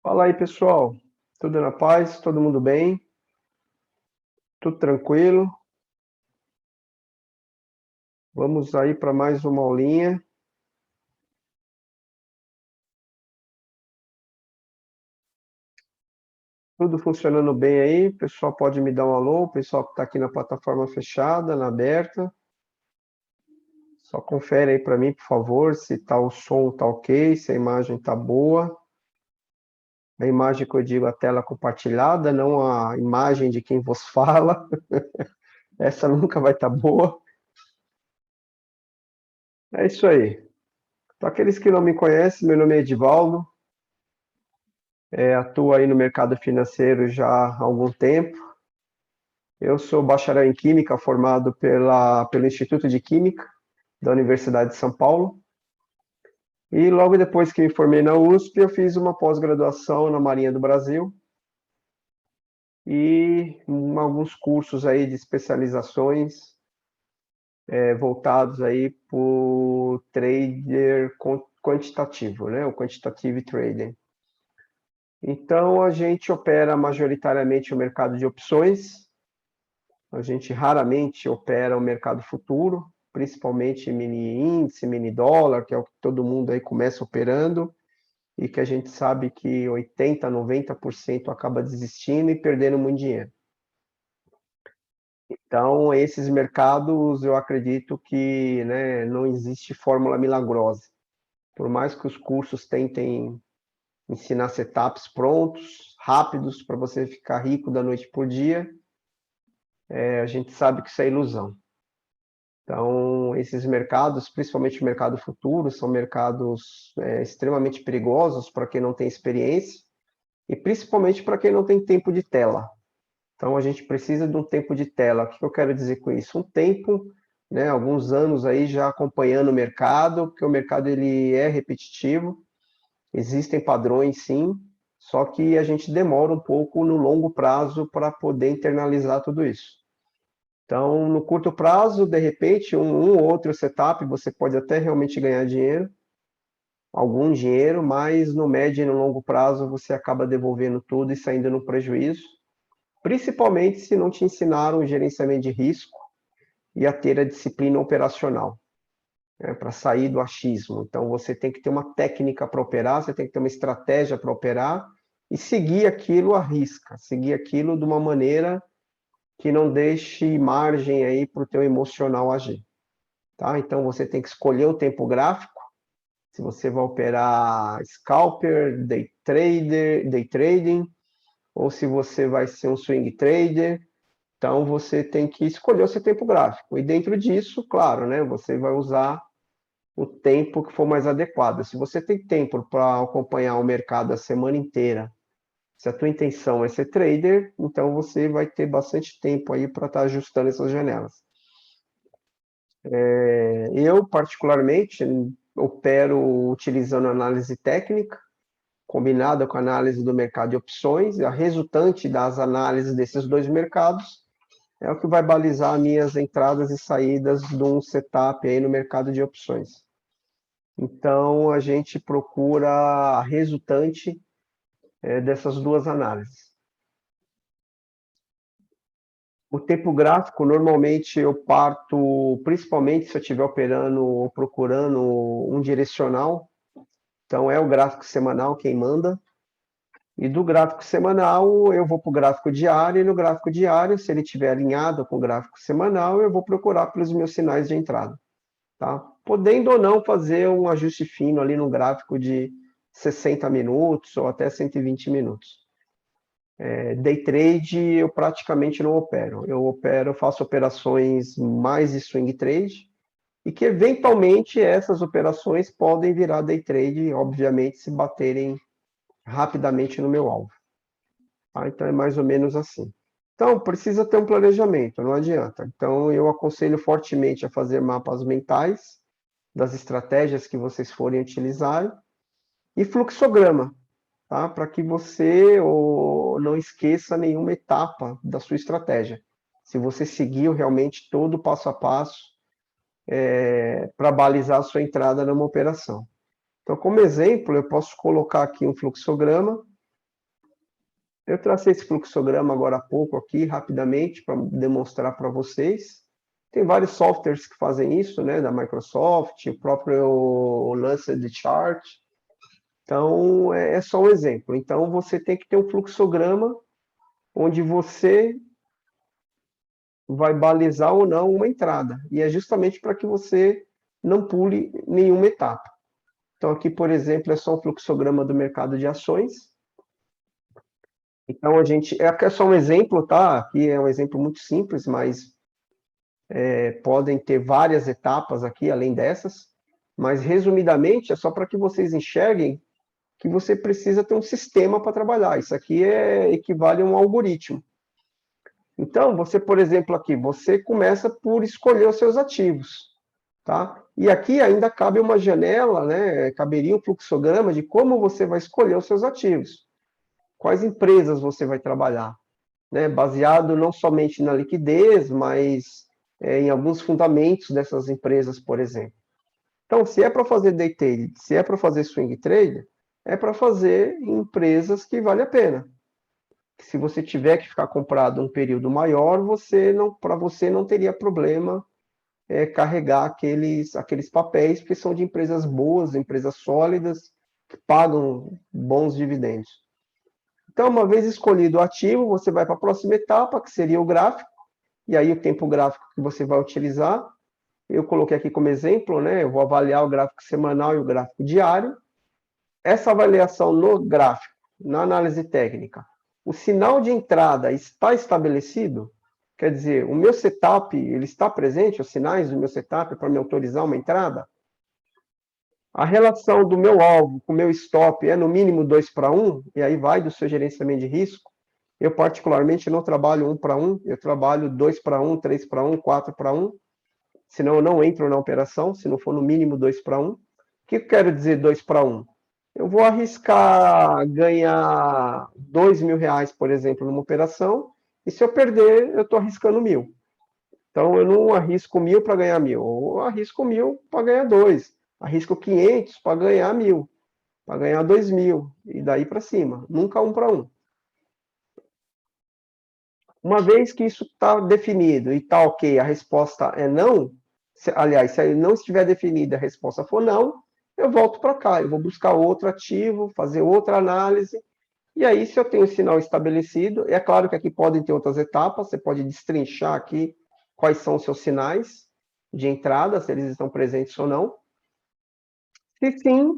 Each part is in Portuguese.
Fala aí, pessoal. Tudo na paz? Todo mundo bem? Tudo tranquilo? Vamos aí para mais uma aulinha. Tudo funcionando bem aí? O pessoal pode me dar um alô? O pessoal que está aqui na plataforma fechada, na aberta. Só confere aí para mim, por favor, se tá o som tá ok, se a imagem tá boa. A imagem que eu digo, a tela compartilhada, não a imagem de quem vos fala. Essa nunca vai estar boa. É isso aí. Para aqueles que não me conhecem, meu nome é Edivaldo. Atuo aí no mercado financeiro já há algum tempo. Eu sou bacharel em Química, formado pelo Instituto de Química da Universidade de São Paulo. E logo depois que me formei na USP, eu fiz uma pós-graduação na Marinha do Brasil e alguns cursos aí de especializações voltados aí para o trader quantitativo, né? O quantitative trading. Então, a gente opera majoritariamente o mercado de opções. A gente raramente opera o mercado futuro, principalmente mini índice, mini dólar, que é o que todo mundo aí começa operando, e que a gente sabe que 80%, 90% acaba desistindo e perdendo muito dinheiro. Então, esses mercados, eu acredito que, né, não existe fórmula milagrosa. Por mais que os cursos tentem ensinar setups prontos, rápidos, para você ficar rico da noite por dia, a gente sabe que isso é ilusão. Então, esses mercados, principalmente o mercado futuro, são mercados extremamente perigosos para quem não tem experiência e principalmente para quem não tem tempo de tela. Então, a gente precisa de um tempo de tela. O que eu quero dizer com isso? Um tempo, né, alguns anos aí já acompanhando o mercado, porque o mercado ele é repetitivo, existem padrões sim, só que a gente demora um pouco no longo prazo para poder internalizar tudo isso. Então, no curto prazo, de repente, um ou outro setup, você pode até realmente ganhar dinheiro, algum dinheiro, mas no médio e no longo prazo você acaba devolvendo tudo e saindo no prejuízo, principalmente se não te ensinaram o gerenciamento de risco e a ter a disciplina operacional, né, para sair do achismo. Então, você tem que ter uma técnica para operar, você tem que ter uma estratégia para operar e seguir aquilo à risca, seguir aquilo de uma maneira que não deixe margem aí para o teu emocional agir. Tá? Então, você tem que escolher o tempo gráfico, se você vai operar scalper, day trading, ou se você vai ser um swing trader, então você tem que escolher o seu tempo gráfico. E dentro disso, claro, né, você vai usar o tempo que for mais adequado. Se você tem tempo para acompanhar o mercado a semana inteira, se a tua intenção é ser trader, então você vai ter bastante tempo aí para estar ajustando essas janelas. Eu, particularmente, opero utilizando análise técnica, combinada com a análise do mercado de opções, e a resultante das análises desses dois mercados é o que vai balizar minhas entradas e saídas de um setup aí no mercado de opções. Então, a gente procura a resultante dessas duas análises. O tempo gráfico, normalmente eu parto, principalmente se eu estiver operando ou procurando um direcional, então é o gráfico semanal quem manda, e do gráfico semanal eu vou para o gráfico diário, e no gráfico diário, se ele estiver alinhado com o gráfico semanal, eu vou procurar pelos meus sinais de entrada. Tá? Podendo ou não fazer um ajuste fino ali no gráfico de 60 minutos ou até 120 minutos. Day trade eu praticamente não opero. Eu faço operações mais de swing trade e que eventualmente essas operações podem virar day trade, obviamente, se baterem rapidamente no meu alvo. Tá? Então é mais ou menos assim. Então precisa ter um planejamento, não adianta. Então eu aconselho fortemente a fazer mapas mentais das estratégias que vocês forem utilizar e fluxograma, tá? Para que você não esqueça nenhuma etapa da sua estratégia. Se você seguiu realmente todo o passo a passo para balizar a sua entrada numa operação. Então, como exemplo, eu posso colocar aqui um fluxograma Eu tracei esse fluxograma agora há pouco aqui, rapidamente, para demonstrar para vocês. Tem vários softwares que fazem isso, né, da Microsoft, o próprio Lancet Chart. Então, é só um exemplo. Então, você tem que ter um fluxograma onde você vai balizar ou não uma entrada. E é justamente para que você não pule nenhuma etapa. Então, aqui, por exemplo, é só um fluxograma do mercado de ações. Então, aqui é só um exemplo, tá? Aqui é um exemplo muito simples, mas podem ter várias etapas aqui, além dessas. Mas, resumidamente, é só para que vocês enxerguem que você precisa ter um sistema para trabalhar. Isso aqui equivale a um algoritmo. Então, você, por exemplo, aqui, você começa por escolher os seus ativos, tá? E aqui ainda cabe uma janela, né? Caberia um fluxograma de como você vai escolher os seus ativos. Quais empresas você vai trabalhar, né? Baseado não somente na liquidez, mas em alguns fundamentos dessas empresas, por exemplo. Então, se é para fazer day trade, se é para fazer swing trade, é para fazer em empresas que vale a pena. Se você tiver que ficar comprado um período maior, para você não teria problema carregar aqueles papéis, porque são de empresas boas, empresas sólidas, que pagam bons dividendos. Então, uma vez escolhido o ativo, você vai para a próxima etapa, que seria o gráfico, e aí o tempo gráfico que você vai utilizar, eu coloquei aqui como exemplo, né? Eu vou avaliar o gráfico semanal e o gráfico diário. Essa avaliação no gráfico, na análise técnica, o sinal de entrada está estabelecido? Quer dizer, o meu setup, ele está presente, os sinais do meu setup para me autorizar uma entrada? A relação do meu alvo com o meu stop é no mínimo 2:1, e aí vai do seu gerenciamento de risco. Eu, particularmente, não trabalho 1:1, eu trabalho 2:1, 3:1, 4:1, senão eu não entro na operação, se não for no mínimo 2:1. O que eu quero dizer 2:1? Eu vou arriscar ganhar R$ 2.000, por exemplo, numa operação, e se eu perder, eu estou arriscando 1.000. Então, eu não arrisco 1.000 para ganhar 1.000, eu arrisco 1.000 para ganhar 2. Arrisco 500 para ganhar 1.000, para ganhar 2.000, e daí para cima, nunca 1:1. Uma vez que isso está definido e está ok, a resposta é não, aliás, se não estiver definida, a resposta for não, eu volto para cá, eu vou buscar outro ativo, fazer outra análise, e aí, se eu tenho o sinal estabelecido, é claro que aqui podem ter outras etapas, você pode destrinchar aqui quais são os seus sinais de entrada, se eles estão presentes ou não. Se sim,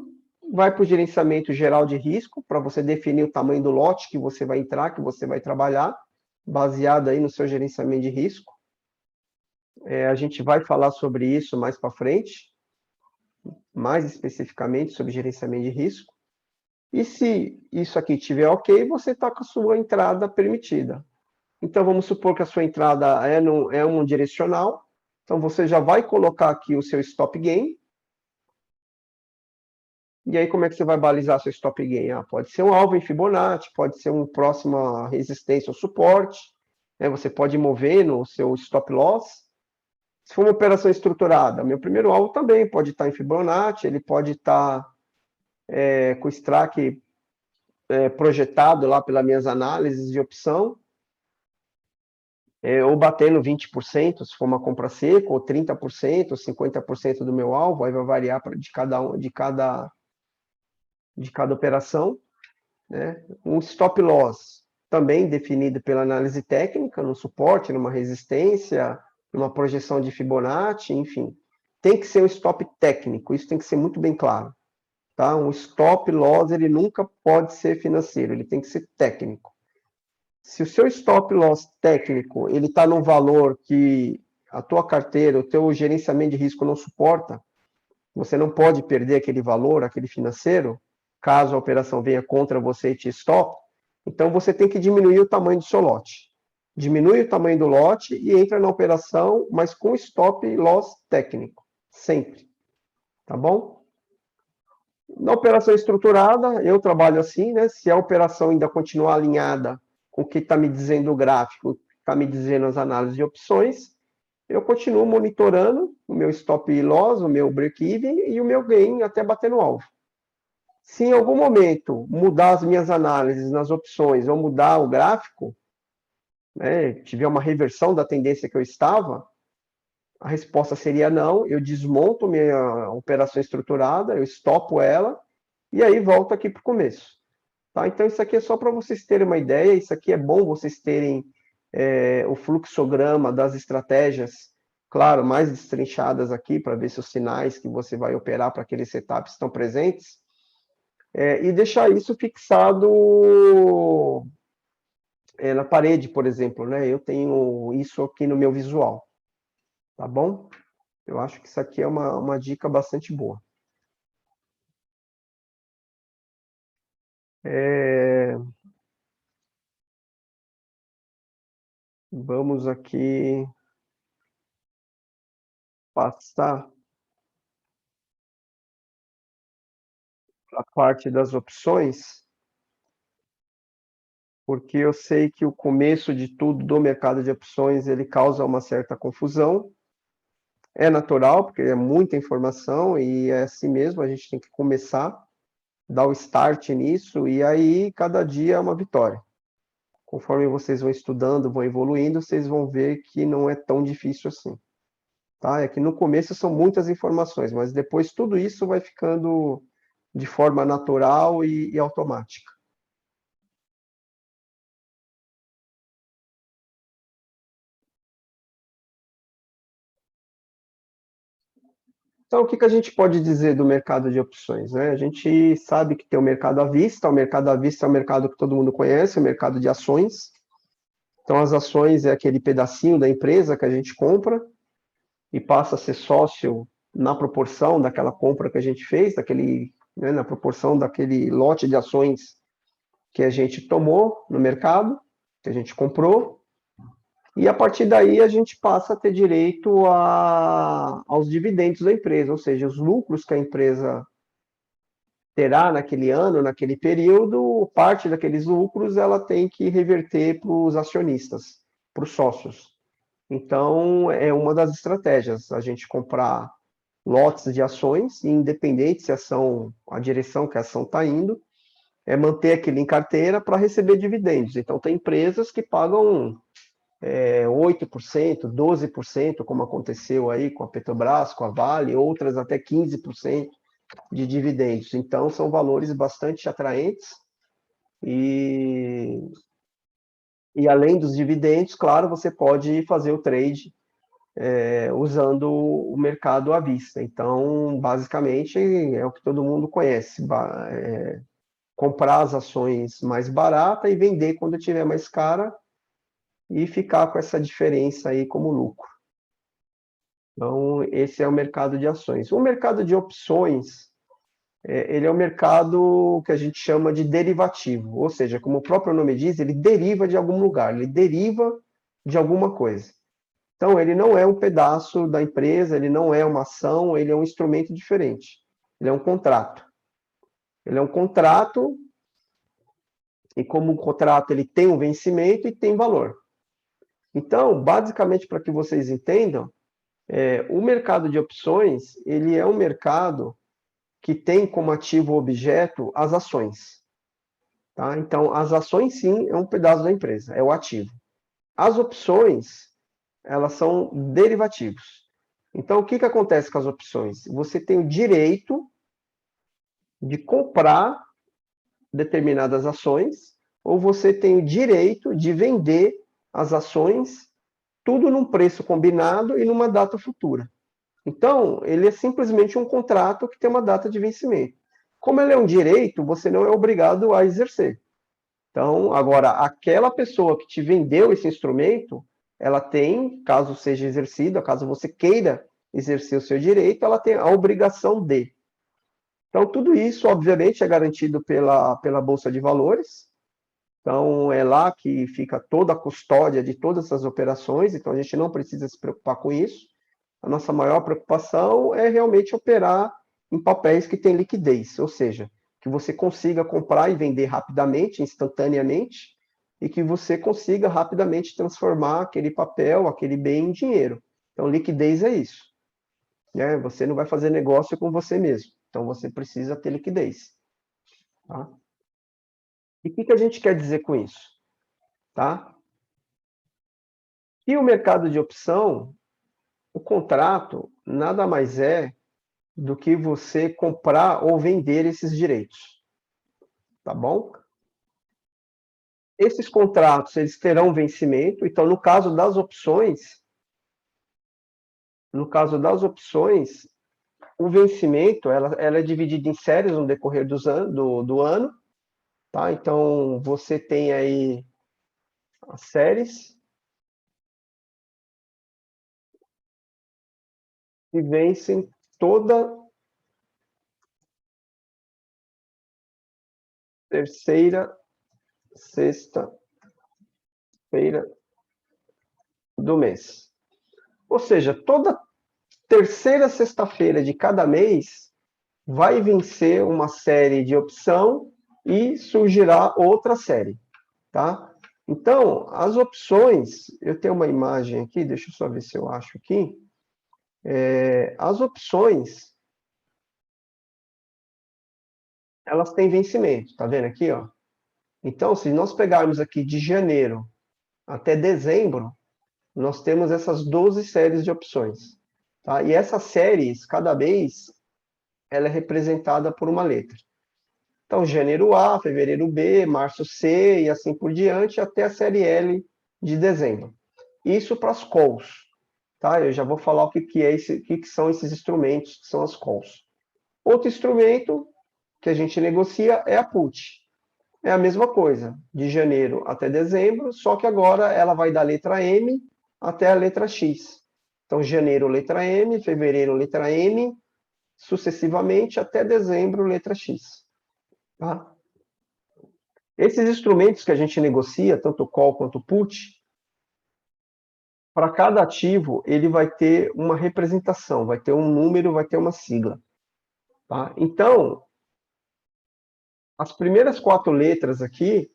vai para o gerenciamento geral de risco, para você definir o tamanho do lote que você vai entrar, que você vai trabalhar, baseado aí no seu gerenciamento de risco. A gente vai falar sobre isso mais para frente, mais especificamente sobre gerenciamento de risco. E se isso aqui estiver ok, você está com a sua entrada permitida. Então, vamos supor que a sua entrada é um direcional. Então, você já vai colocar aqui o seu stop gain. E aí, como é que você vai balizar seu stop gain? Pode ser um alvo em Fibonacci, pode ser uma próxima resistência ou suporte. Você pode mover no seu stop loss. Se for uma operação estruturada, meu primeiro alvo também pode estar em Fibonacci, ele pode estar com o strike projetado lá pelas minhas análises de opção, ou batendo 20%, se for uma compra seca, ou 30%, ou 50% do meu alvo, aí vai variar de cada operação, né? Um stop loss também definido pela análise técnica, no suporte, numa resistência, numa projeção de Fibonacci, enfim. Tem que ser um stop técnico, isso tem que ser muito bem claro. Tá? Um stop loss, ele nunca pode ser financeiro, ele tem que ser técnico. Se o seu stop loss técnico, ele está num valor que a tua carteira, o teu gerenciamento de risco não suporta, você não pode perder aquele valor, aquele financeiro, caso a operação venha contra você e te stop, então você tem que diminuir o tamanho do seu lote. Diminui o tamanho do lote e entra na operação, mas com stop loss técnico, sempre. Tá bom? Na operação estruturada, eu trabalho assim, né? Se a operação ainda continuar alinhada com o que está me dizendo o gráfico, está me dizendo as análises de opções, eu continuo monitorando o meu stop loss, o meu break-even e o meu gain até bater no alvo. Se em algum momento mudar as minhas análises nas opções ou mudar o gráfico, né, tiver uma reversão da tendência que eu estava, a resposta seria não, eu desmonto minha operação estruturada, eu estopo ela, e aí volto aqui para o começo. Tá? Então, isso aqui é só para vocês terem uma ideia, isso aqui é bom vocês terem o fluxograma das estratégias, claro, mais destrinchadas aqui, para ver se os sinais que você vai operar para aquele setup estão presentes, e deixar isso fixado na parede, por exemplo, né? Eu tenho isso aqui no meu visual, tá bom? Eu acho que isso aqui é uma dica bastante boa. Vamos aqui passar a parte das opções, porque eu sei que o começo de tudo do mercado de opções ele causa uma certa confusão. É natural, porque é muita informação e é assim mesmo, a gente tem que começar, dar o start nisso e aí cada dia é uma vitória. Conforme vocês vão estudando, vão evoluindo, vocês vão ver que não é tão difícil assim. Tá? É que no começo são muitas informações, mas depois tudo isso vai ficando de forma natural e automática. Então, o que a gente pode dizer do mercado de opções, né? A gente sabe que tem o mercado à vista, o mercado à vista é o mercado que todo mundo conhece, o mercado de ações. Então, as ações é aquele pedacinho da empresa que a gente compra e passa a ser sócio na proporção daquela compra que a gente fez, né, na proporção daquele lote de ações que a gente tomou no mercado, que a gente comprou, e a partir daí a gente passa a ter direito aos dividendos da empresa, ou seja, os lucros que a empresa terá naquele ano, naquele período, parte daqueles lucros ela tem que reverter para os acionistas, para os sócios. Então, é uma das estratégias, a gente comprar lotes de ações, independente se a direção que a ação está indo, é manter aquilo em carteira para receber dividendos. Então, tem empresas que pagam 8%, 12%, como aconteceu aí com a Petrobras, com a Vale, outras até 15% de dividendos. Então, são valores bastante atraentes e, e além dos dividendos, claro, você pode fazer o trade usando o mercado à vista. Então, basicamente, é o que todo mundo conhece. Comprar as ações mais barata e vender quando tiver mais cara e ficar com essa diferença aí como lucro. Então, esse é o mercado de ações. O mercado de opções, ele é um mercado que a gente chama de derivativo, ou seja, como o próprio nome diz, ele deriva de algum lugar, ele deriva de alguma coisa. Então, ele não é um pedaço da empresa, ele não é uma ação, ele é um instrumento diferente. Ele é um contrato. Ele é um contrato, e como um contrato ele tem um vencimento e tem valor. Então, basicamente, para que vocês entendam, o mercado de opções, ele é um mercado que tem como ativo objeto as ações. Tá? Então, as ações, sim, é um pedaço da empresa, é o ativo. As opções, elas são derivativos. Então, o que acontece com as opções? Você tem o direito de comprar determinadas ações, ou você tem o direito de vender as ações, tudo num preço combinado e numa data futura. Então, ele é simplesmente um contrato que tem uma data de vencimento. Como ele é um direito, você não é obrigado a exercer. Então, agora, aquela pessoa que te vendeu esse instrumento, ela tem, caso seja exercida, caso você queira exercer o seu direito, ela tem a obrigação de. Então, tudo isso, obviamente, é garantido pela Bolsa de Valores. Então, é lá que fica toda a custódia de todas essas operações, então a gente não precisa se preocupar com isso. A nossa maior preocupação é realmente operar em papéis que têm liquidez, ou seja, que você consiga comprar e vender rapidamente, instantaneamente, e que você consiga rapidamente transformar aquele papel, aquele bem em dinheiro. Então, liquidez é isso. Né? Você não vai fazer negócio com você mesmo, então você precisa ter liquidez. Tá? E o que a gente quer dizer com isso? Tá? E o mercado de opção, o contrato, nada mais é do que você comprar ou vender esses direitos. Tá bom? Esses contratos, eles terão vencimento, então, no caso das opções, o vencimento, ela é dividida em séries no decorrer do ano, tá? Então, você tem aí as séries que vencem toda terceira sexta-feira do mês. Ou seja, toda terceira sexta-feira de cada mês vai vencer uma série de opção e surgirá outra série, tá? Então, as opções, eu tenho uma imagem aqui, deixa eu só ver se eu acho aqui. As opções, elas têm vencimento, tá vendo aqui, ó? Então, se nós pegarmos aqui de janeiro até dezembro, nós temos essas 12 séries de opções, tá? E essas séries, cada mês, ela é representada por uma letra. Então, janeiro A, fevereiro B, março C e assim por diante, até a série L de dezembro. Isso para as calls, tá? Eu já vou falar o que é esse, o que são esses instrumentos, que são as calls. Outro instrumento que a gente negocia é a put. É a mesma coisa, de janeiro até dezembro, só que agora ela vai da letra M até a letra X. Então, janeiro, letra M, fevereiro, letra M, sucessivamente até dezembro, letra X. Tá? Esses instrumentos que a gente negocia, tanto call quanto put, para cada ativo, ele vai ter uma representação, vai ter um número, vai ter uma sigla. Tá? Então, as primeiras 4 letras aqui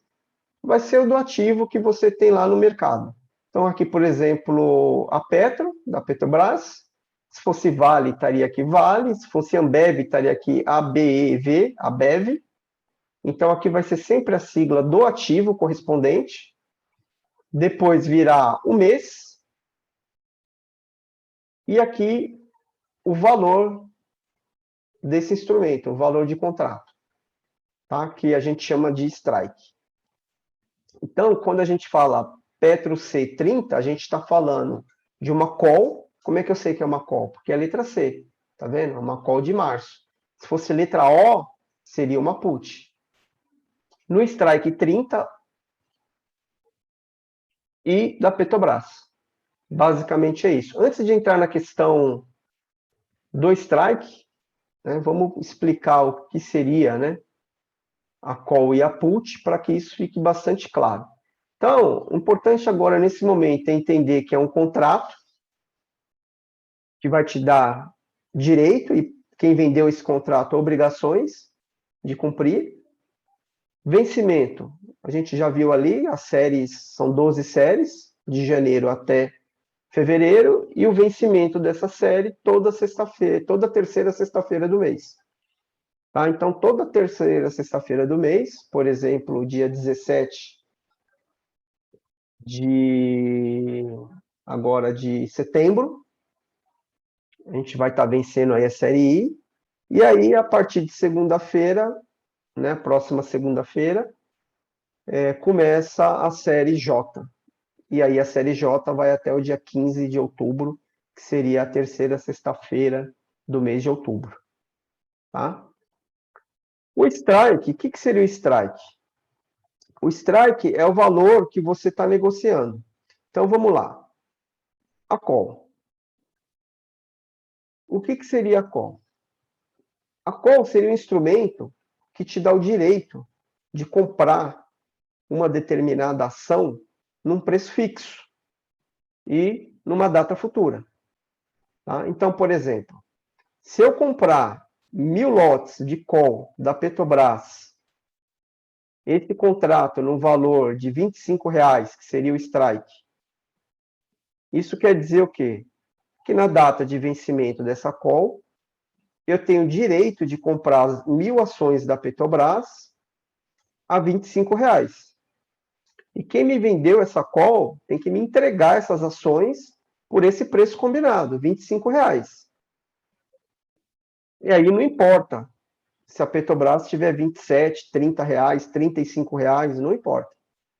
vai ser o do ativo que você tem lá no mercado. Então, aqui, por exemplo, a Petro, da Petrobras. Se fosse Vale, estaria aqui Vale. Se fosse Ambev, estaria aqui ABEV, ABEV. Então, aqui vai ser sempre a sigla do ativo correspondente. Depois virá o mês. E aqui o valor desse instrumento, o valor de contrato, tá? Que a gente chama de strike. Então, quando a gente fala Petro C30, a gente está falando de uma call. Como é que eu sei que é uma call? Porque é a letra C, tá vendo? É uma call de março. Se fosse letra O, seria uma put. No strike 30 e da Petrobras. Basicamente é isso. Antes de entrar na questão do strike, né, vamos explicar o que seria, né, a call e a put, para que isso fique bastante claro. Então, o importante agora, nesse momento, é entender que é um contrato que vai te dar direito, e quem vendeu esse contrato, obrigações de cumprir. Vencimento, a gente já viu ali, as séries são 12 séries, de janeiro até fevereiro, e o vencimento dessa série toda sexta-feira, toda terceira sexta-feira do mês. Tá? Então, toda terceira sexta-feira do mês, por exemplo, dia 17 de agora de setembro, a gente vai estar vencendo aí a série I, e aí, a partir de segunda-feira, né, próxima segunda-feira, começa a série J. E aí a série J vai até o dia 15 de outubro, que seria a terceira sexta-feira do mês de outubro. Tá? O strike, o que seria o strike? O strike é o valor que você está negociando. Então, vamos lá. A call. O que seria a call? A call seria um instrumento que te dá o direito de comprar uma determinada ação num preço fixo e numa data futura. Tá? Então, por exemplo, se eu comprar 1.000 lotes de call da Petrobras, esse contrato no valor de R$ 25,00, que seria o strike, isso quer dizer o quê? Que na data de vencimento dessa call, eu tenho direito de comprar 1.000 ações da Petrobras a R$ 25. E quem me vendeu essa call tem que me entregar essas ações por esse preço combinado, R$ 25. E aí não importa se a Petrobras tiver 27, R$ 30, R$ 35, não importa.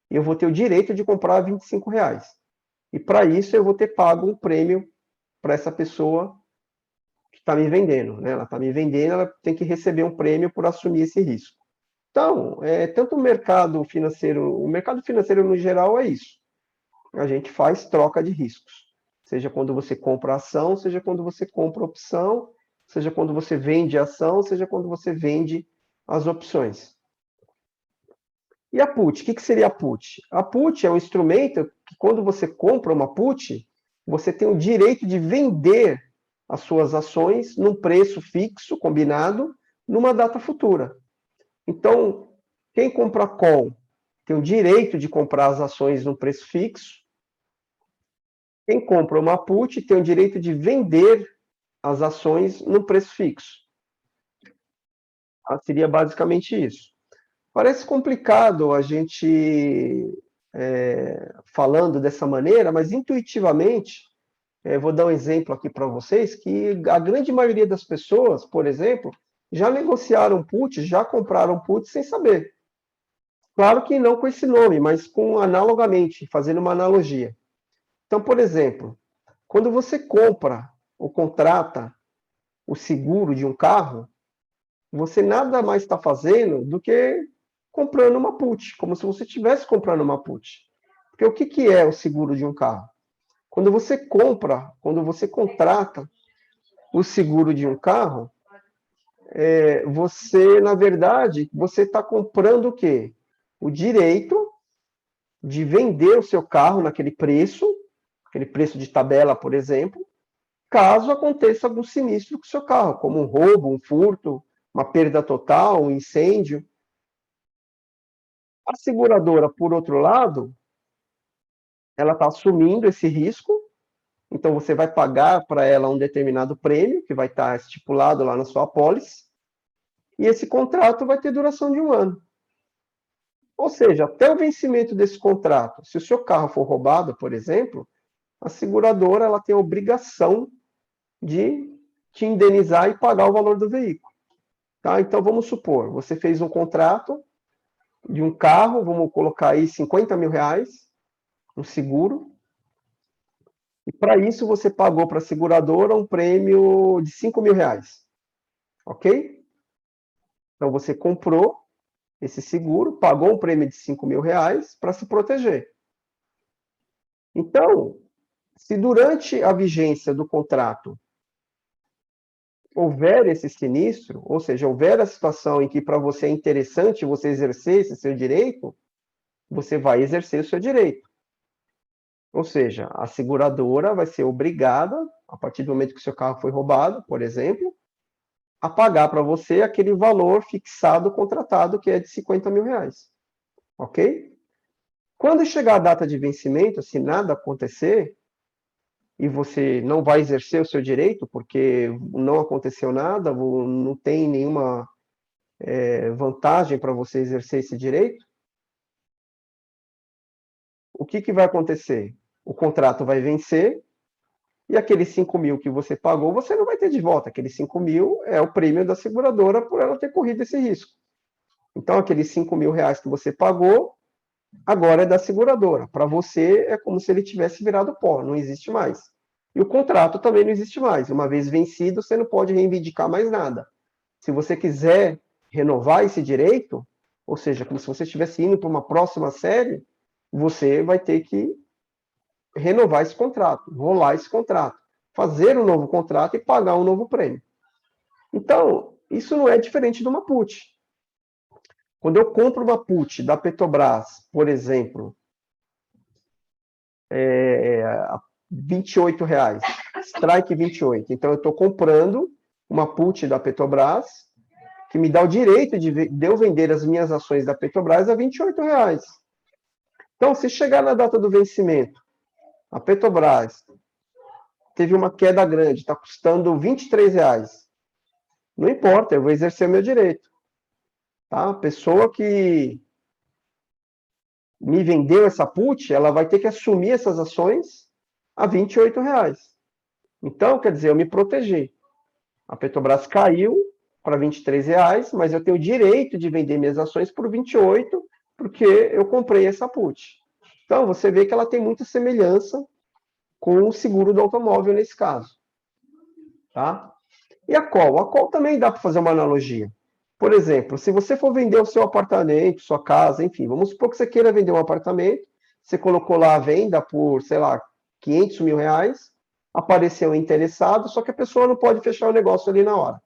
Eu vou ter o direito de comprar a R$ 25. E para isso eu vou ter pago um prêmio para essa pessoa que está me vendendo, né? Ela está me vendendo, ela tem que receber um prêmio por assumir esse risco. Então, tanto o mercado financeiro no geral é isso. A gente faz troca de riscos. Seja quando você compra ação, seja quando você compra opção, seja quando você vende ação, seja quando você vende as opções. E a put? O que seria a put? A put é um instrumento que, quando você compra uma put, você tem o direito de vender as suas ações num preço fixo, combinado, numa data futura. Então, quem compra call tem o direito de comprar as ações num preço fixo. Quem compra uma put tem o direito de vender as ações num preço fixo. Seria basicamente isso. Parece complicado a gente falando dessa maneira, mas intuitivamente, vou dar um exemplo aqui para vocês, que a grande maioria das pessoas, por exemplo, já negociaram put, já compraram put sem saber. Claro que não com esse nome, mas analogamente, fazendo uma analogia. Então, por exemplo, quando você compra ou contrata o seguro de um carro, você nada mais está fazendo do que comprando uma put, como se você estivesse comprando uma put. Porque o que é o seguro de um carro? Quando você compra, quando você contrata o seguro de um carro, você, na verdade, você está comprando o quê? O direito de vender o seu carro naquele preço, aquele preço de tabela, por exemplo, caso aconteça algum sinistro com o seu carro, como um roubo, um furto, uma perda total, um incêndio. A seguradora, por outro lado, ela está assumindo esse risco, então você vai pagar para ela um determinado prêmio, que vai estar estipulado lá na sua apólice, e esse contrato vai ter duração de 1 ano. Ou seja, até o vencimento desse contrato, se o seu carro for roubado, por exemplo, a seguradora ela tem a obrigação de te indenizar e pagar o valor do veículo. Tá? Então, vamos supor, você fez um contrato de um carro, vamos colocar aí R$ 50.000, um seguro, e para isso você pagou para a seguradora um prêmio de R$ 5.000, ok? Então, você comprou esse seguro, pagou um prêmio de R$ 5.000 para se proteger. Então, se durante a vigência do contrato houver esse sinistro, ou seja, houver a situação em que para você é interessante você exercer esse seu direito, você vai exercer o seu direito. Ou seja, a seguradora vai ser obrigada, a partir do momento que o seu carro foi roubado, por exemplo, a pagar para você aquele valor fixado, contratado, que é de R$ 50.000. Ok? Quando chegar a data de vencimento, se nada acontecer, e você não vai exercer o seu direito, porque não aconteceu nada, não tem nenhuma vantagem para você exercer esse direito, o que vai acontecer? O contrato vai vencer, e aqueles 5.000 que você pagou, você não vai ter de volta. Aqueles 5.000 é o prêmio da seguradora por ela ter corrido esse risco. Então, aqueles R$ 5.000 que você pagou, agora é da seguradora. Para você, é como se ele tivesse virado pó, não existe mais. E o contrato também não existe mais. Uma vez vencido, você não pode reivindicar mais nada. Se você quiser renovar esse direito, ou seja, como se você estivesse indo para uma próxima série, você vai ter que renovar esse contrato, rolar esse contrato, fazer um novo contrato e pagar um novo prêmio. Então, isso não é diferente de uma put. Quando eu compro uma put da Petrobras, por exemplo, a R$ 28, strike 28. Então, eu estou comprando uma put da Petrobras que me dá o direito de eu vender as minhas ações da Petrobras a R$ 28. Então, se chegar na data do vencimento, a Petrobras teve uma queda grande, está custando R$ 23. Não importa, eu vou exercer o meu direito. Tá? A pessoa que me vendeu essa put, ela vai ter que assumir essas ações a R$ 28. Então, quer dizer, eu me protegi. A Petrobras caiu para R$ 23, mas eu tenho o direito de vender minhas ações por 28, porque eu comprei essa put. Então, você vê que ela tem muita semelhança com o seguro do automóvel nesse caso. Tá? E a call? A call também dá para fazer uma analogia. Por exemplo, se você for vender o seu apartamento, sua casa, enfim, vamos supor que você queira vender um apartamento, você colocou lá a venda por, sei lá, R$ 500 mil, apareceu um interessado, só que a pessoa não pode fechar o negócio ali na hora.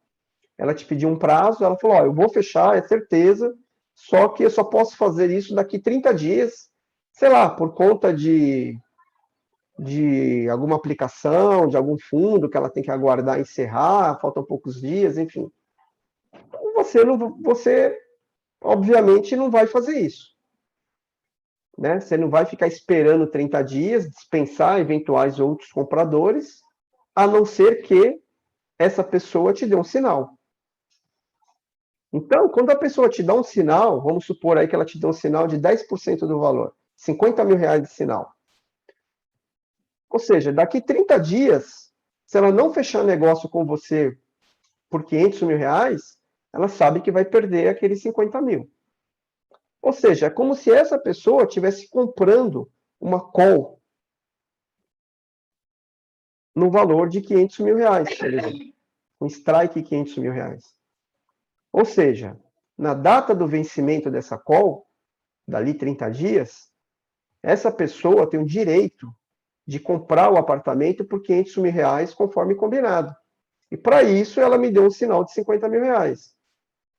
Ela te pediu um prazo, ela falou, ó, eu vou fechar, é certeza, só que eu só posso fazer isso daqui 30 dias, sei lá, por conta de alguma aplicação, de algum fundo que ela tem que aguardar encerrar, faltam poucos dias, enfim. Você obviamente não vai fazer isso, né? Você não vai ficar esperando 30 dias, dispensar eventuais outros compradores, a não ser que essa pessoa te dê um sinal. Então, quando a pessoa te dá um sinal, vamos supor aí que ela te dê um sinal de 10% do valor, R$ 50 mil de sinal. Ou seja, daqui 30 dias, se ela não fechar negócio com você por R$ 500 mil, ela sabe que vai perder aqueles 50 mil. Ou seja, é como se essa pessoa estivesse comprando uma call no valor de R$ 500 mil, por exemplo. Um strike R$ 500 mil. Ou seja, na data do vencimento dessa call, dali 30 dias, essa pessoa tem o direito de comprar o apartamento por R$ 500 mil, conforme combinado. E para isso, ela me deu um sinal de R$ 50 mil.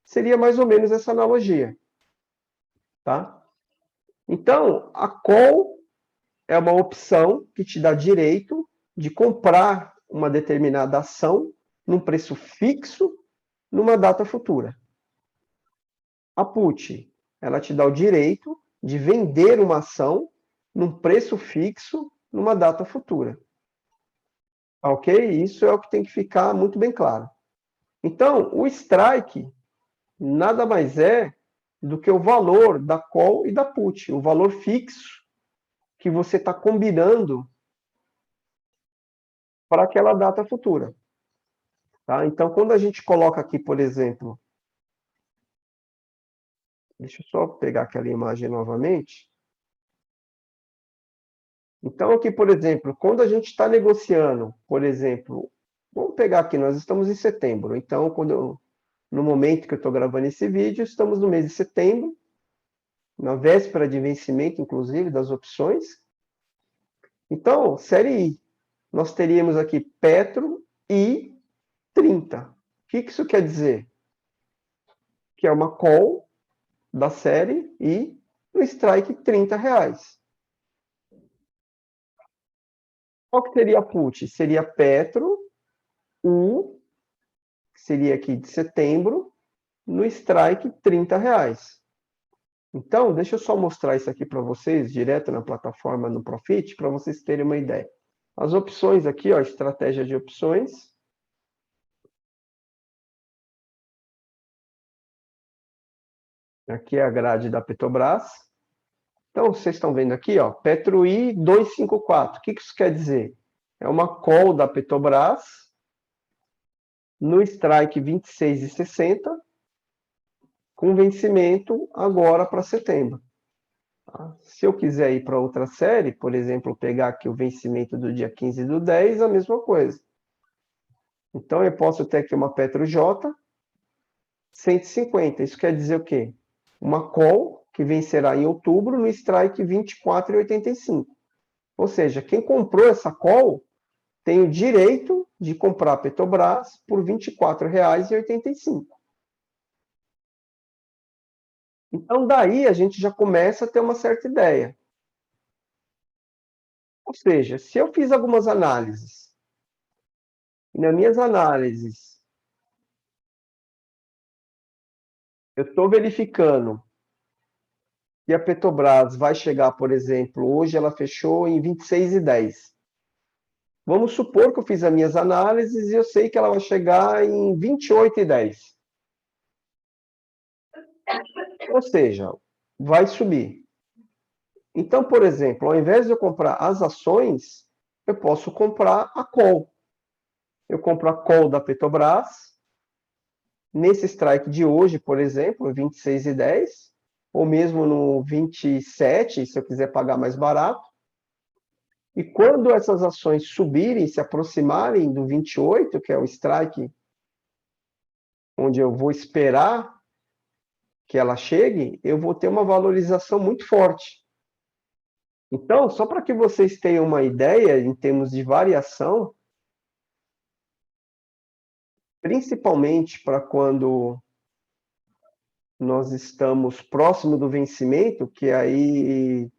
Seria mais ou menos essa analogia. Tá? Então, a call é uma opção que te dá direito de comprar uma determinada ação num preço fixo numa data futura. A put, ela te dá o direito de vender uma ação num preço fixo numa data futura. Ok? Isso é o que tem que ficar muito bem claro. Então, o strike nada mais é do que o valor da call e da put, o valor fixo que você está combinando para aquela data futura. Tá? Então, quando a gente coloca aqui, por exemplo, deixa eu só pegar aquela imagem novamente. Então, aqui, por exemplo, quando a gente está negociando, por exemplo, vamos pegar aqui, nós estamos em setembro. Então, no momento que eu estou gravando esse vídeo, estamos no mês de setembro, na véspera de vencimento, inclusive, das opções. Então, série I, nós teríamos aqui Petro e 30. O que isso quer dizer? Que é uma call da série I no strike R$ 30. Qual que seria a put? Seria Petro, U, que seria aqui de setembro, no strike R$ 30. Então, deixa eu só mostrar isso aqui para vocês, direto na plataforma no Profit, para vocês terem uma ideia. As opções aqui, ó, estratégia de opções. Aqui é a grade da Petrobras. Então, vocês estão vendo aqui, ó, PetroI 254. O que isso quer dizer? É uma call da Petrobras no strike 26,60, com vencimento agora para setembro. Tá? Se eu quiser ir para outra série, por exemplo, pegar aqui o vencimento do dia 15/10, a mesma coisa. Então, eu posso ter aqui uma PetroJ 150. Isso quer dizer o quê? Uma call que vencerá em outubro no strike 24,85. Ou seja, quem comprou essa call tem o direito de comprar a Petrobras por R$ 24,85. Então, daí a gente já começa a ter uma certa ideia. Ou seja, se eu fiz algumas análises, e nas minhas análises eu estou verificando que a Petrobras vai chegar, por exemplo, hoje ela fechou em 26,10. Vamos supor que eu fiz as minhas análises e eu sei que ela vai chegar em 28,10. Ou seja, vai subir. Então, por exemplo, ao invés de eu comprar as ações, eu posso comprar a call. Eu compro a call da Petrobras, nesse strike de hoje, por exemplo, 26,10, ou mesmo no 27, se eu quiser pagar mais barato. E quando essas ações subirem, se aproximarem do 28, que é o strike onde eu vou esperar que ela chegue, eu vou ter uma valorização muito forte. Então, só para que vocês tenham uma ideia em termos de variação, principalmente para quando nós estamos próximo do vencimento, que aí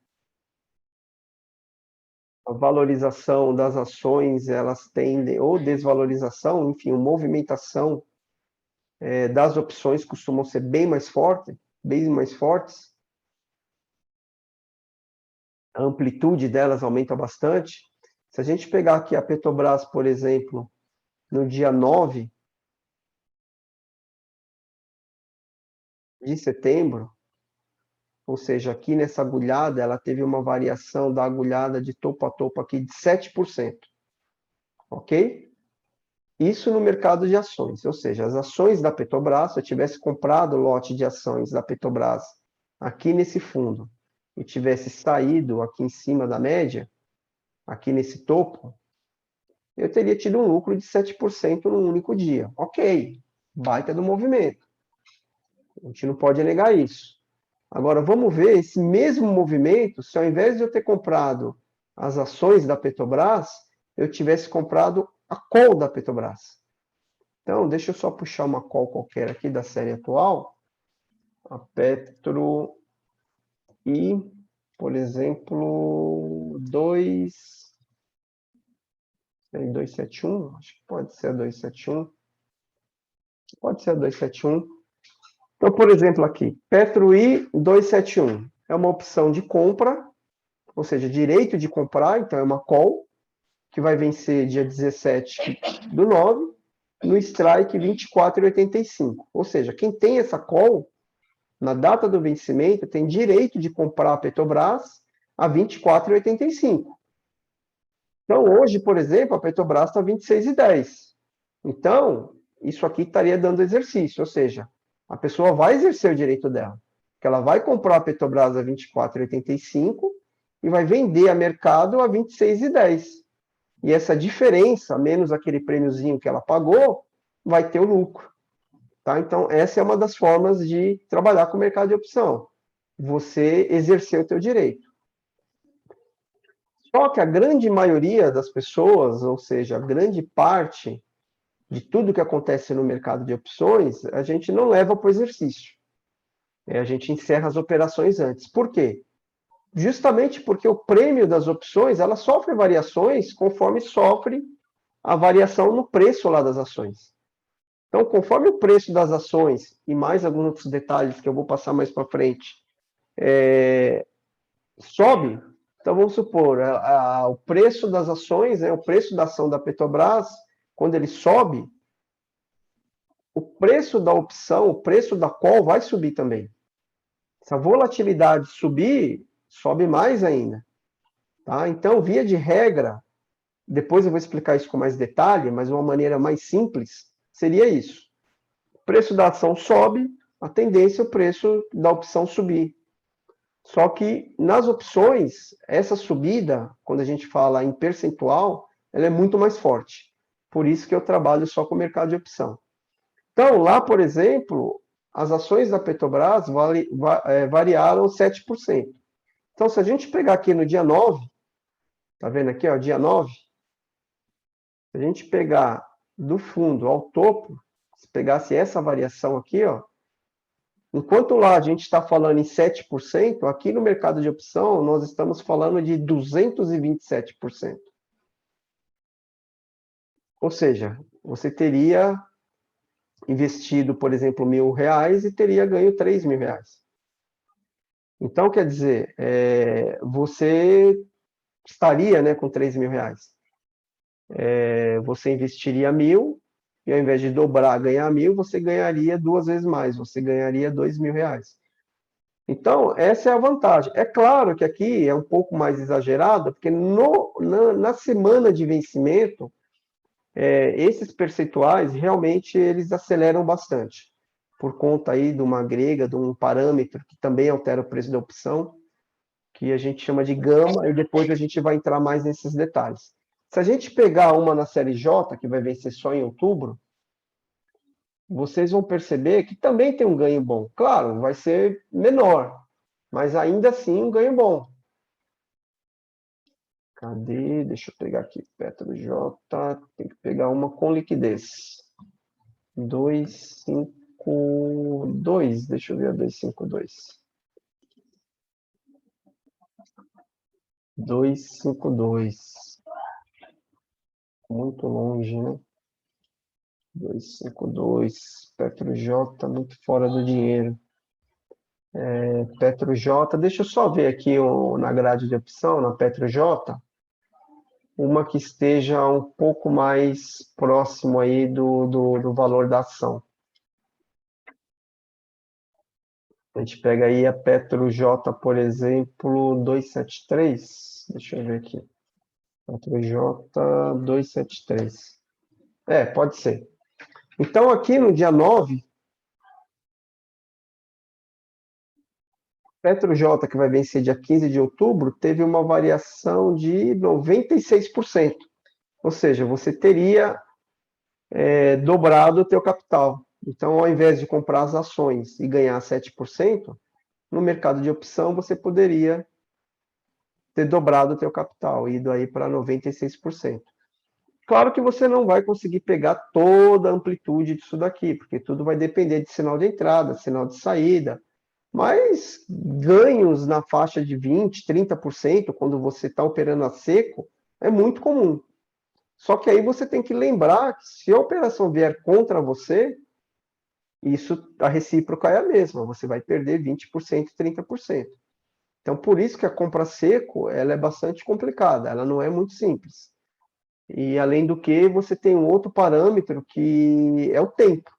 a valorização das ações, elas tendem, ou desvalorização, enfim, a movimentação das opções costumam ser bem mais fortes, a amplitude delas aumenta bastante. Se a gente pegar aqui a Petrobras, por exemplo, no dia 9 de setembro, ou seja, aqui nessa agulhada, ela teve uma variação da agulhada de topo a topo aqui de 7%, ok? Isso no mercado de ações, ou seja, as ações da Petrobras, se eu tivesse comprado o lote de ações da Petrobras aqui nesse fundo e tivesse saído aqui em cima da média, aqui nesse topo, eu teria tido um lucro de 7% num único dia. Ok, baita do movimento. A gente não pode negar isso. Agora, vamos ver esse mesmo movimento, se ao invés de eu ter comprado as ações da Petrobras, eu tivesse comprado a call da Petrobras. Então, deixa eu só puxar uma call qualquer aqui da série atual. A Petro e, por exemplo, 271, acho que pode ser a 271. Pode ser a 271. Então, por exemplo, aqui, Petro I 271 é uma opção de compra, ou seja, direito de comprar, então é uma call, que vai vencer dia 17/9, no strike 24,85. Ou seja, quem tem essa call, na data do vencimento, tem direito de comprar a Petrobras a 24,85. Então, hoje, por exemplo, a Petrobras está 26,10. Então, isso aqui estaria dando exercício, ou seja, a pessoa vai exercer o direito dela, que ela vai comprar a Petrobras a 24,85 e vai vender a mercado a 26,10. E essa diferença, menos aquele prêmiozinho que ela pagou, vai ter o lucro. Tá? Então, essa é uma das formas de trabalhar com o mercado de opção. Você exercer o teu direito. Só que a grande maioria das pessoas, ou seja, a grande parte de tudo que acontece no mercado de opções, a gente não leva para o exercício. A gente encerra as operações antes. Por quê? Justamente porque o prêmio das opções, ela sofre variações conforme sofre a variação no preço lá das ações. Então, conforme o preço das ações, e mais alguns outros detalhes que eu vou passar mais para frente, sobe, então vamos supor, o preço das ações, o preço da ação da Petrobras, quando ele sobe, o preço da opção, o preço da call vai subir também. Se a volatilidade subir, sobe mais ainda. Tá? Então, via de regra, depois eu vou explicar isso com mais detalhe, mas uma maneira mais simples seria isso. O preço da ação sobe, a tendência é o preço da opção subir. Só que nas opções, essa subida, quando a gente fala em percentual, ela é muito mais forte. Por isso que eu trabalho só com o mercado de opção. Então, lá, por exemplo, as ações da Petrobras variaram 7%. Então, se a gente pegar aqui no dia 9, tá vendo aqui, ó, dia 9, se a gente pegar do fundo ao topo, se pegasse essa variação aqui, ó, enquanto lá a gente está falando em 7%, aqui no mercado de opção nós estamos falando de 227%. Ou seja, você teria investido, por exemplo, R$ 1.000 e teria ganho R$ 3.000. Então, quer dizer, você estaria, né, com R$ 3.000. Você investiria 1.000 e ao invés de dobrar, ganhar 1.000, você ganharia 2 vezes mais, você ganharia R$ 2.000. Então, essa é a vantagem. É claro que aqui é um pouco mais exagerado, porque na semana de vencimento, esses percentuais realmente eles aceleram bastante, por conta aí de uma agrega, de um parâmetro que também altera o preço da opção, que a gente chama de gama, e depois a gente vai entrar mais nesses detalhes. Se a gente pegar uma na série J, que vai vencer só em outubro, vocês vão perceber que também tem um ganho bom. Claro, vai ser menor, mas ainda assim um ganho bom. Cadê? Deixa eu pegar aqui, Petro J, tem que pegar uma com liquidez. 252, deixa eu ver a 252. 252. Muito longe, né? 252. Petro J, muito fora do dinheiro. Petro J, deixa eu só ver aqui na grade de opção, na Petro J, uma que esteja um pouco mais próximo aí do valor da ação. A gente pega aí a Petro J, por exemplo, 273. Deixa eu ver aqui. Petro J 273. Pode ser. Então, aqui no dia 9, Petro J, que vai vencer dia 15 de outubro, teve uma variação de 96%. Ou seja, você teria dobrado o teu capital. Então, ao invés de comprar as ações e ganhar 7%, no mercado de opção você poderia ter dobrado o teu capital, ido aí para 96%. Claro que você não vai conseguir pegar toda a amplitude disso daqui, porque tudo vai depender de sinal de entrada, sinal de saída, mas ganhos na faixa de 20%, 30%, quando você está operando a seco, é muito comum. Só que aí você tem que lembrar que se a operação vier contra você, a recíproca é a mesma, você vai perder 20%, 30%. Então, por isso que a compra seco, ela é bastante complicada, ela não é muito simples. E, além do que, você tem um outro parâmetro que é o tempo.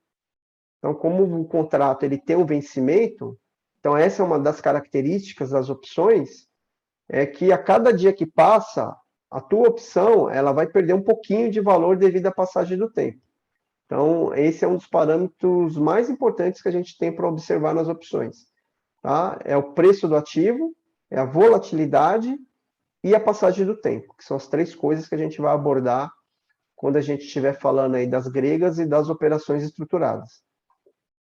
Então, como o contrato ele tem um vencimento, então essa é uma das características das opções, é que a cada dia que passa, a tua opção ela vai perder um pouquinho de valor devido à passagem do tempo. Então, esse é um dos parâmetros mais importantes que a gente tem para observar nas opções. Tá? É o preço do ativo, é a volatilidade e a passagem do tempo, que são as três coisas que a gente vai abordar quando a gente estiver falando aí das gregas e das operações estruturadas.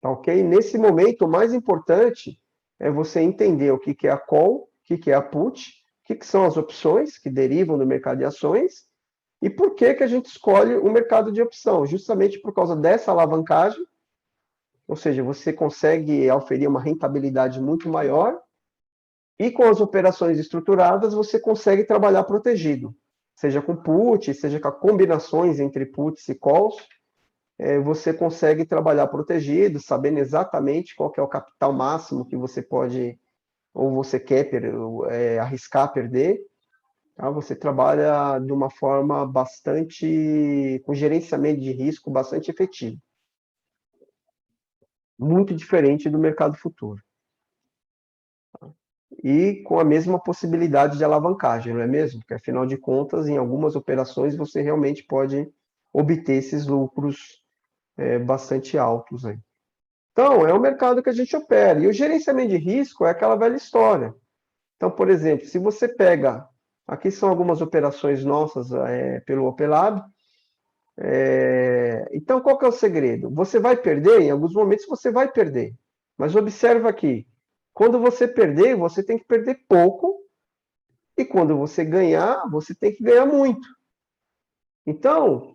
Tá ok? Nesse momento, o mais importante é você entender o que é a call, o que é a put, o que são as opções que derivam do mercado de ações e por que a gente escolhe o mercado de opção, justamente por causa dessa alavancagem, ou seja, você consegue oferir uma rentabilidade muito maior e com as operações estruturadas você consegue trabalhar protegido, seja com put, seja com combinações entre puts e calls, você consegue trabalhar protegido, sabendo exatamente qual que é o capital máximo que você pode, ou você quer arriscar perder. Tá? Você trabalha de uma forma bastante, com gerenciamento de risco bastante efetivo. Muito diferente do mercado futuro. E com a mesma possibilidade de alavancagem, não é mesmo? Porque, afinal de contas, em algumas operações você realmente pode obter esses lucros bastante altos aí. Então, é o mercado que a gente opera. E o gerenciamento de risco é aquela velha história. Então, por exemplo, se você pega... Aqui são algumas operações nossas pelo Opelab. Então, qual que é o segredo? Você vai perder? Em alguns momentos você vai perder. Mas observa aqui. Quando você perder, você tem que perder pouco. E quando você ganhar, você tem que ganhar muito. Então,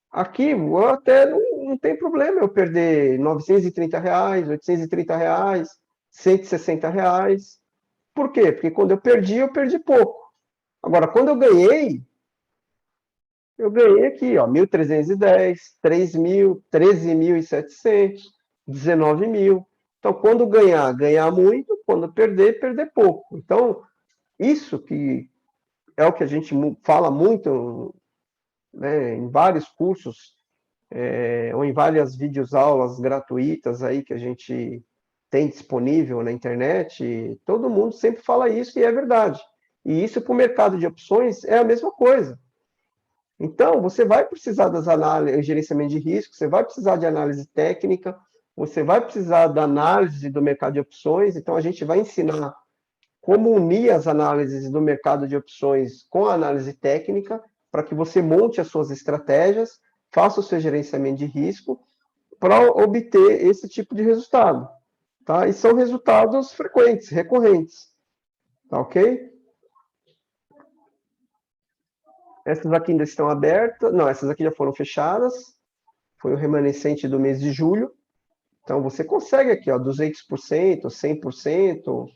aqui até não tem problema eu perder R$ 930, R$ 830, R$ 160. Por quê? Porque quando eu perdi pouco. Agora, quando eu ganhei aqui, ó, 1.310, 3.000, 13.700, 19.000. Então, quando ganhar muito, quando perder pouco. Então, isso que é o que a gente fala muito, né, em vários cursos, ou em várias videoaulas gratuitas aí que a gente tem disponível na internet, todo mundo sempre fala isso e é verdade. E isso para o mercado de opções é a mesma coisa. Então, você vai precisar das análises, gerenciamento de risco, você vai precisar de análise técnica, você vai precisar da análise do mercado de opções, então a gente vai ensinar como unir as análises do mercado de opções com a análise técnica, para que você monte as suas estratégias, faça o seu gerenciamento de risco, para obter esse tipo de resultado. Tá? E são resultados frequentes, recorrentes. Tá ok? Essas aqui ainda estão abertas. Não, essas aqui já foram fechadas. Foi o remanescente do mês de julho. Então, você consegue aqui, ó, 200%, 100%.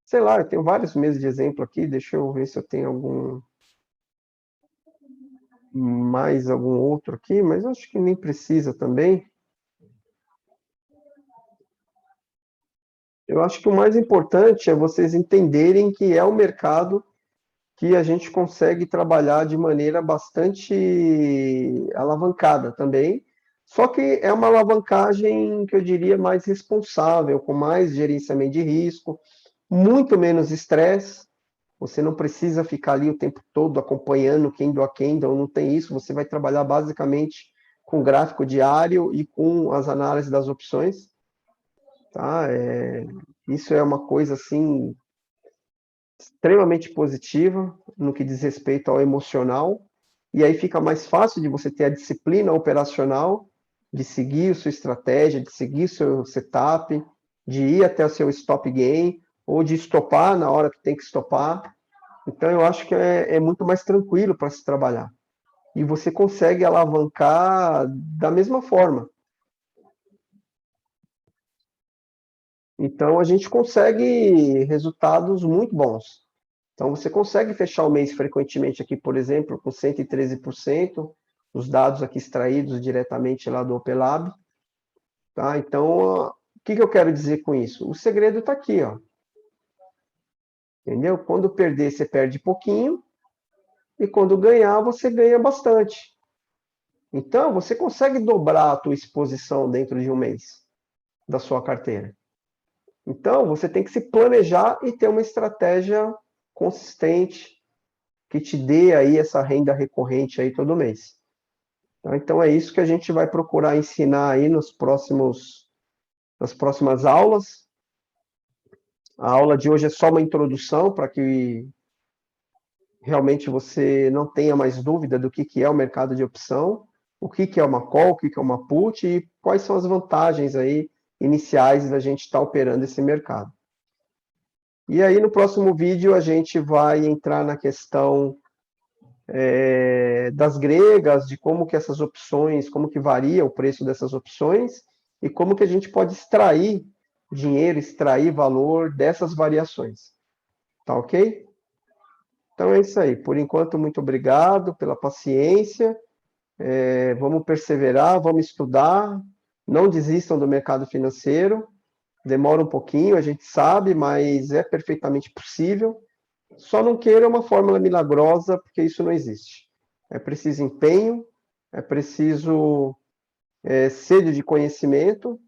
Sei lá, eu tenho vários meses de exemplo aqui. Deixa eu ver se eu tenho mais algum outro aqui, mas acho que nem precisa também. Eu acho que o mais importante é vocês entenderem que é o mercado que a gente consegue trabalhar de maneira bastante alavancada também, só que é uma alavancagem que eu diria mais responsável, com mais gerenciamento de risco, muito menos estresse. Você não precisa ficar ali o tempo todo acompanhando candle a candle, não tem isso. Você vai trabalhar basicamente com gráfico diário e com as análises das opções. Tá? Isso é uma coisa assim extremamente positiva no que diz respeito ao emocional, e aí fica mais fácil de você ter a disciplina operacional, de seguir a sua estratégia, de seguir o seu setup, de ir até o seu stop gain, ou de estopar na hora que tem que estopar. Então, eu acho que é muito mais tranquilo para se trabalhar. E você consegue alavancar da mesma forma. Então, a gente consegue resultados muito bons. Então, você consegue fechar o mês frequentemente aqui, por exemplo, com 113%, os dados aqui extraídos diretamente lá do Opelab. Tá? Então, o que eu quero dizer com isso? O segredo está aqui, ó. Entendeu? Quando perder, você perde pouquinho, e quando ganhar, você ganha bastante. Então, você consegue dobrar a tua exposição dentro de um mês da sua carteira. Então, você tem que se planejar e ter uma estratégia consistente que te dê aí essa renda recorrente aí todo mês. Então, é isso que a gente vai procurar ensinar aí nas próximas aulas. A aula de hoje é só uma introdução para que realmente você não tenha mais dúvida do que é o mercado de opção, o que é uma call, o que é uma put e quais são as vantagens aí iniciais da gente estar operando esse mercado. E aí, no próximo vídeo, a gente vai entrar na questão das gregas, de como que essas opções, como que varia o preço dessas opções e como que a gente pode extrair dinheiro, extrair valor dessas variações. Tá ok? Então é isso aí. Por enquanto, muito obrigado pela paciência. Vamos perseverar, vamos estudar. Não desistam do mercado financeiro. Demora um pouquinho, a gente sabe, mas é perfeitamente possível. Só não queira uma fórmula milagrosa, porque isso não existe. É preciso empenho, é preciso sede de conhecimento,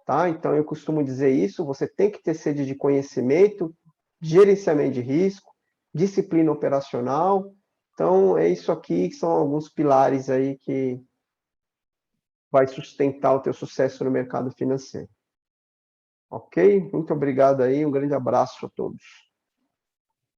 tá? Então eu costumo dizer isso, você tem que ter sede de conhecimento, gerenciamento de risco, disciplina operacional. Então é isso aqui que são alguns pilares aí que vai sustentar o teu sucesso no mercado financeiro. Ok? Muito obrigado aí, um grande abraço a todos.